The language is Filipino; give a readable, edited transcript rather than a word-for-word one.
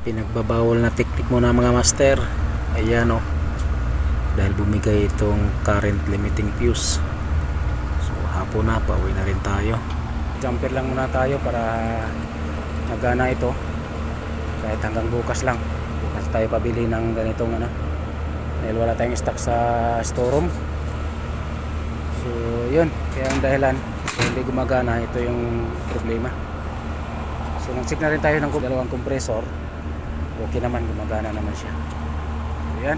Pinagbabawal na teknik muna mga master. Ayan o, dahil bumigay itong current limiting fuse. So hapon na, pauwi na rin tayo. Jumper lang muna tayo para magana ito. Kahit hanggang bukas lang. Bukas tayo pabili ng ganitong dahil wala tayong stock sa storeroom. So yun, kaya ang dahilan kung hindi gumagana, ito yung problema. So nag-check na rin tayo ng dalawang compressor. Okay naman, gumagana naman siya. So yan.